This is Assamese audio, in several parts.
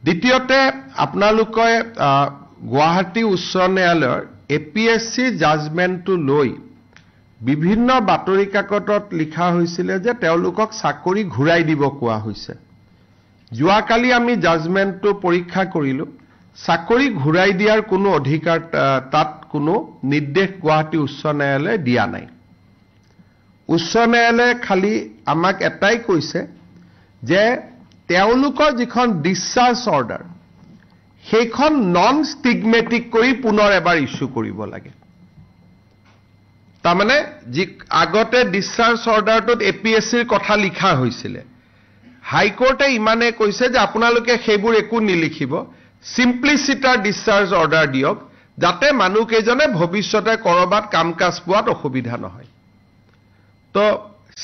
দ্বিতীয়তে আপোনালোকে গুৱাহাটী উচ্চ ন্যায়ালয়ৰ এপিএছচি জাজমেন্টটো লৈ বিভিন্ন বাতৰি কাকতত লিখা হৈছিল যে তেওঁলোকক চাকৰি ঘূৰাই দিব কোৱা হৈছে যোৱাকালি আমি জাজমেন্টটো পৰীক্ষা কৰিলো চাকৰি ঘূৰাই দিয়াৰ কোনো অধিকাৰ তাত কোনো নিৰ্দেশ গুৱাহাটী উচ্চ ন্যায়ালয়ে দিয়া নাই উচ্চ ন্যায়ালয়ে খালি আমাক এটাই কৈছে যে তেওঁলোকৰ যিখন ডিসচাৰ্জ অৰ্ডাৰ সেইখন নন ষ্টিগমেটিক কৰি পুনৰ এবাৰ ইস্যু কৰিব লাগে তাৰমানে যি আগতে ডিসচাৰ্জ অৰ্ডাৰটোত এপিএছচিৰ কথা লিখা হৈছিল হাইকোৰ্টে ইমানে কৈছে যে আপোনালোকে সেইবোৰ একো নিলিখিব সিম্পলিচিটাৰ ডিসচাৰ্জ অৰ্ডাৰ দিয়ক যাতে মানুহকেজনে ভৱিষ্যতে কৰবাত কামকাজ পোৱাত অসুবিধা নহয় তো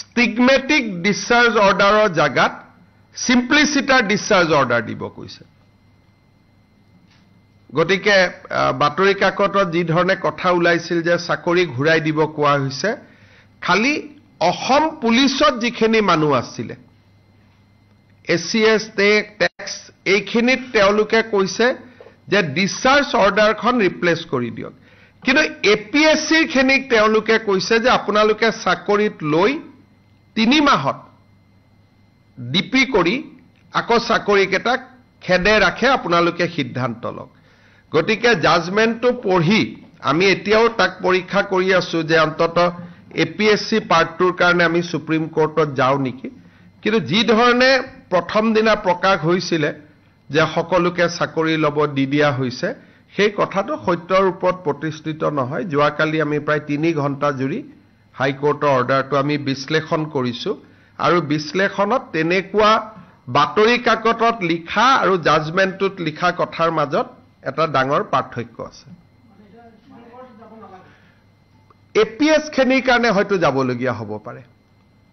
ষ্টিগমেটিক ডিসচাৰ্জ অৰ্ডাৰৰ জাগাত সিম্পলিচিটাৰ ডিসচাৰ্জ অৰ্ডাৰ দিব কৈছে গতিকে বাতৰি কাকতত যি ধৰণে কথা ওলাইছিল যে চাকৰি ঘূৰাই দিব কোৱা হৈছে খালি অসম পুলিচত যিখিনি মানুহ আছিল এসিএস টেক্স এইখিনিত তেওঁলোকে কৈছে যে ডিসচাৰ্জ অৰ্ডাৰখন ৰিপ্লেস কৰি দিয়ক কিন্তু এপিএছচিৰ খিনিক তেওঁলোকে কৈছে যে আপোনালোকে চাকৰিত লৈ 3 মাহত ডিপি কৰি আকৌ চাকৰিকেটা খেদে ৰাখে আপোনালোকে সিদ্ধান্ত লওক গতিকে জাজমেন্টটো পঢ়ি আমি এতিয়াও তাক পৰীক্ষা কৰি আছো যে অন্তত এপিএছচি পাৰ্টটোৰ কাৰণে আমি সুপ্ৰিম কোৰ্টত যাও নেকি কিন্তু যি ধৰণে প্ৰথম দিনা প্ৰকাশ হৈছিল যে সকলোকে চাকৰি লব দি দিয়া হৈছে সেই কথাটো সত্যৰ ওপৰত প্ৰতিষ্ঠিত নহয় যোৱাকালি আমি প্ৰায় 3 ঘণ্টা জুৰি হাইকোৰ্টৰ অৰ্ডাৰটো আমি বিশ্লেষণ কৰিছো আৰু বিশ্লেষণত তেনেকুৱা বাতৰি কাকতত লিখা আৰু জাজমেন্টত লিখা কথাৰ মাজত এটা ডাঙৰ পাৰ্থক্য আছে এপিএছ খিনিৰ কাৰণে হয়তো যাবলগীয়া হ'ব পাৰে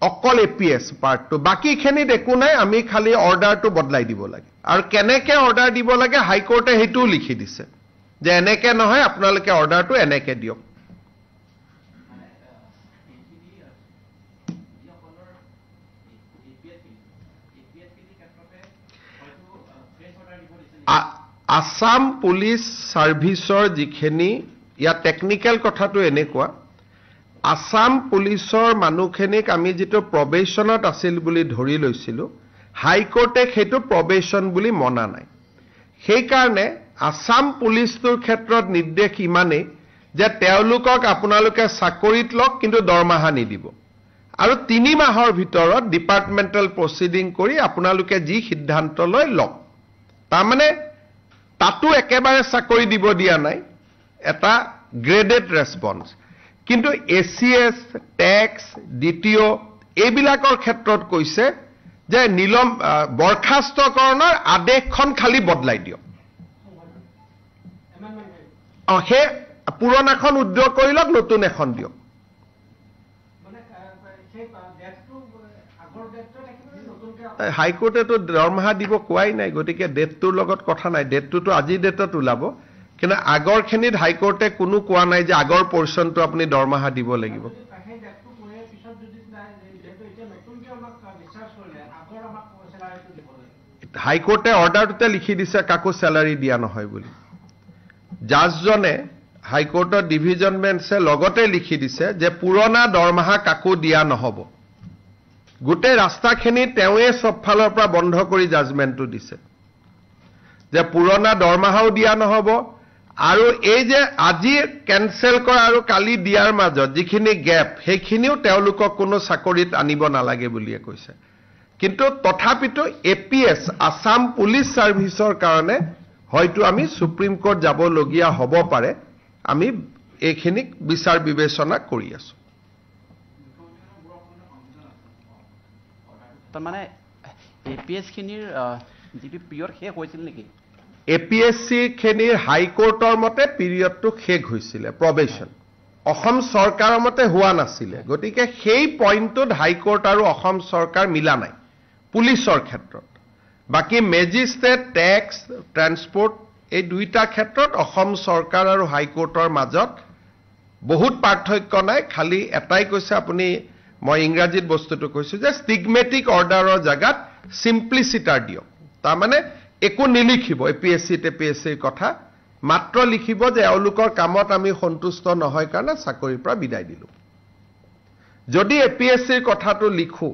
অকল এপিএছ পাৰ্টটো বাকি খিনিত একো নাই আমি খালি অৰ্ডাৰটো বদলাই দিব লাগে আৰু কেনেকে অৰ্ডাৰ দিব লাগে হাইকোৰ্টে হেতু লিখি দিছে যে এনেকে নহয় আপোনালোকে অৰ্ডাৰটো এনেকে দিয়ক আসাম পুলিচ সাৰ্ভিসৰ যিখিনি ইয়া টেকনিক্যাল কথাটো এনেকুৱা আসাম পুলিচৰ মানুহখিনিক আমি যেটো প্ৰবেশনত আছিল বুলি ধৰি লৈছিলো হাইকোৰ্টে হেতু প্ৰবেশন বুলি মনা নাই সেই কাৰণে আসাম পুলিচৰ ক্ষেত্ৰত নিৰ্দেশ ইমানে যে তেওঁলোকক আপোনালোকে চাকৰিত লওক কিন্তু দৰমহা নিদিব আৰু 3 মাহৰ ভিতৰত ডিপাৰ্টমেন্টাল প্ৰসিডিং কৰি আপোনালোকে যি সিদ্ধান্ত লয় লওক তাৰমানে তাতো একেবাৰে চাকৰি দিব দিয়া নাই এটা গ্ৰেডেড ৰেসপন্স কিন্তু এসিএস টেক্স ডিটিও এইবিলাকৰ ক্ষেত্ৰত কৈছে যে নিলম বৰখাস্তকৰণৰ আদেশখন খালি বদলাই দিও হে পুৰণাখন উদ্যোগ কৰিলক নতুন এখন দিও হাইকোৰ্টে তো দৰমহা দিব কোৱাই নাই গতিকে ডেটটোৰ লগত কথা নাই ডেটটো আজি ডেটত ওলাব কিন্তু আগৰ খিনিত হাইকোৰ্টে কোনো কোৱা নাই যে আগৰ পৰ্চনটো আপুনি দৰমহা দিব লাগিব হাইকোৰ্টে অৰ্ডাৰটোতে লিখি দিছে কাকো স্যালাৰি দিয়া নহয় বুলি জাজজনে হাইকোৰ্টৰ ডিভিজন বেঞ্চে লগতে লিখি দিছে যে পুৰণা দৰমহা কাকো দিয়া নহব গুটে ৰাস্তাখিনি তেৱে সব ফালৰ পৰা বন্ধ কৰি জাজমেন্টটো দিছে যে পুৰণা দৰমহাও দিয়া নহব আৰু এই যে আজি কেনসেল কৰা আৰু কালি দিয়াৰ মাজত যিখিনি গ্যাপ সেইখিনিও তেওঁলোকক কোনো চাকৰিত আনিব নালাগে বুলিয়ে কৈছে কিন্তু তথাপিতো এপিএছ আসাম পুলিচ সাৰ্ভিসৰ কাৰণে হয়তো আমি সুপ্ৰিম কোৰ্ট যাব লগিয়া হ'ব পাৰে আমি এইখিনিক বিচাৰ বিবেচনা কৰি আছো মানে এপিএছ খিনিৰ যেটি পিৰিয়ড শেষ হৈছিল নেকি এপিএছচি খিনিৰ হাইকোৰ্টৰ মতে পিৰিয়ডটো শেষ হৈছিল প্ৰবেশন অসম চৰকাৰৰ মতে হোৱা নাছিল গতিকে সেই পইণ্টত হাইকোৰ্ট আৰু অসম চৰকাৰ মিলা নাই পুলিচৰ ক্ষেত্ৰত বাকি মেজিস্ট্ৰেট টেক্স ট্ৰান্সপোৰ্ট এই দুইটা ক্ষেত্ৰত অসম চৰকাৰ আৰু হাইকোৰ্টৰ মাজত বহুত পাৰ্থক্য নাই খালি এটাই কৈছে আপুনি মই ইংৰাজীত বস্তুটো কৈছো যে ষ্টিগমেটিক অৰ্ডাৰৰ জাগাত সিম্পলিচিটাৰ দিয়ক তাৰমানে একো নিলিখিব এপিএছচিৰ কথা মাত্ৰ লিখিব যে এওঁলোকৰ কামত আমি সন্তুষ্ট নহয় কাৰণে চাকৰিৰ পৰা বিদায় দিলো যদি এপিএছচিৰ কথাটো লিখো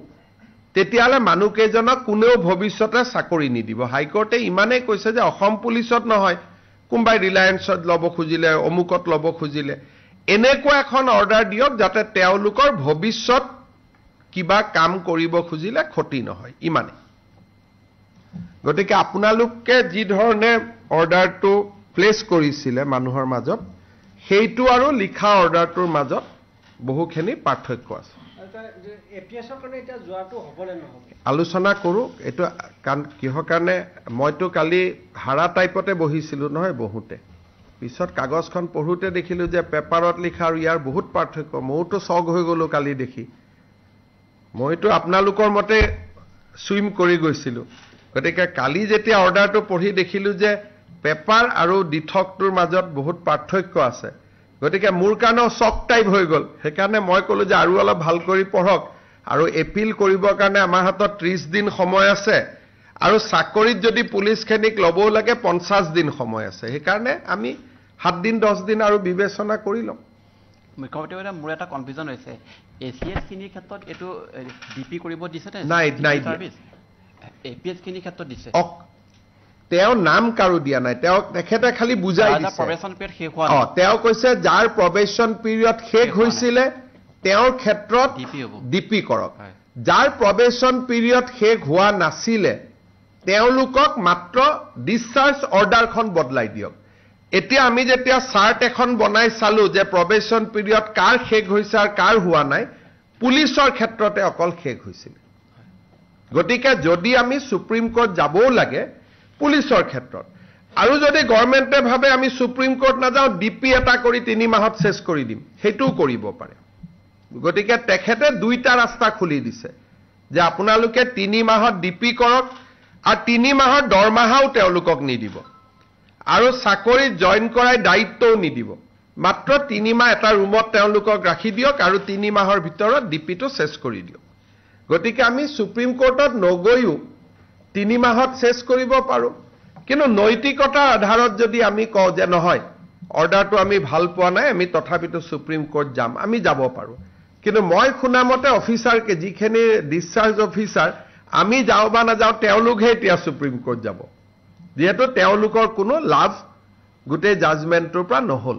তেতিয়ালে মানুহকেইজনক কোনেও ভৱিষ্যতে চাকৰি নিদিব হাইকোৰ্টে ইমানেই কৈছে যে অসম পুলিচত নহয় কোনবাই ৰিলায়েন্সত ল'ব খুজিলে অমুকত ল'ব খুজিলে এনেকুৱা এখন অৰ্ডাৰ দিয়ক যাতে তেওঁলোকৰ ভৱিষ্যত কিবা কাম কৰিব খুজিলে ক্ষতি নহয় ইমানে গতিকে আপোনালোকে যি ধৰণে অৰ্ডাৰটো প্লেস কৰিছিলে মানুহৰ মাজত সেইটো আৰু লিখা অৰ্ডাৰটোৰ মাজত বহুখিনি পাৰ্থক্য আছে এপিএছৰ কাৰণে এটা যোৱাটো হ'বনে নহ'ব আলোচনা কৰো এটো কিহৰ কাৰণে মইতো কালি হাৰা টাইপতে বহিছিলো নহয় বহুতে পিছত কাগজখন পঢ়োতে দেখিলো যে পেপাৰত লিখা আৰু ইয়াৰ বহুত পাৰ্থক্য মইতো সগ হৈ গলো কালি দেখি মইতো আপোনালোকৰ মতে সুইম কৰি গৈছিলো গতিকে কালি যেতিয়া অৰ্ডাৰটো পঢ়ি দেখিলো যে পেপাৰ আৰু দিঠকটোৰ মাজত বহুত পাৰ্থক্য আছে গতিকে মোৰ কাৰণেও সক টাইপ হৈ গল সেইকাৰণে মই কলো যে আৰু অলপ ভাল কৰি পঢ়ক আৰু এপিল কৰিবৰ কাৰণে আমাৰ হাতত 30 দিন সময় আছে আৰু চাকৰিত যদি পুলিচখিনিক ল'বও লাগে 50 দিন সময় আছে সেইকাৰণে আমি 7 দিন 10 দিন আৰু বিবেচনা কৰি লম মুখ্যমন্ত্ৰী মোৰ এটা কনফিউজন হৈছে এচিএছ খিনিৰ ক্ষেত্ৰত এটো ডিপি কৰিব দিছে নে নাই এপিএছ খিনিৰ ক্ষেত্ৰত দিছে তেওঁ নাম কাৰো দিয়া নাই তেওঁ তেখেতে খালি বুজাই দিছে প্ৰবেশন পিৰিয়ড শেষ হোৱা তেওঁ কৈছে যাৰ প্ৰবেশন পিৰিয়ড শেষ হৈছিলে তেওঁৰ ক্ষেত্ৰত ডিপি কৰক যাৰ প্ৰবেশন পিৰিয়ড শেষ হোৱা নাছিলে তেওঁলোকক মাত্ৰ ডিসচাৰ্জ অৰ্ডাৰখন বদলাই দিয়ক এতিয়া আমি যেতিয়া চাৰ্ট এখন বনাই চালো যে প্ৰবেশন পিৰিয়ড কাৰ শেষ হৈছে আৰু কাৰ হোৱা নাই পুলিচৰ ক্ষেত্ৰতে অকল শেষ হৈছিল গতিকে যদি আমি সুপ্ৰিম কোৰ্ট যাবও লাগে পুলিচৰ ক্ষেত্ৰত আৰু যদি গভৰ্ণমেণ্টে ভাবে আমি সুপ্ৰিম কোৰ্ট না যাও ডিপি এটা কৰি 3 মাহত শেষ কৰি দিম হেতু কৰিব পাৰে গতিকে তেখেতে দুইটা ৰাস্তা খুলি দিছে যে আপোনালোকে 3 মাহত ডিপি কৰক আৰু 3 মাহৰ দৰমহাও তেওঁলোকক নিদিব আৰু চাকৰি জয়েন কৰাই দায়িত্বও নিদিব মাত্ৰ 3 মাহ এটা ৰুমত তেওঁলোকক ৰাখি দিয়ক আৰু 3 মাহৰ ভিতৰত ডিপিটো শেষ কৰি দিয়ক গতিকে আমি সুপ্ৰিম কোৰ্টত নগৈও 3 মাহত শেষ কৰিব পাৰো কিন্তু নৈতিকতাৰ আধাৰত যদি আমি কওঁ যে নহয় অৰ্ডাৰটো আমি ভাল পোৱা নাই আমি তথাপিতো সুপ্ৰিম কোৰ্ট যাম আমি যাব পাৰো কিন্তু মই শুনামতে অফিচাৰকে যিখিনি ডিসচাৰ্জ অফিচাৰ আমি যাও বা না যাও তেওঁলোকহে এতিয়া সুপ্ৰিম কোৰ্ট যাব যেহেতু তেওঁলোকৰ কোনো লাভ গোটেই জাজমেন্টৰ পৰা নহল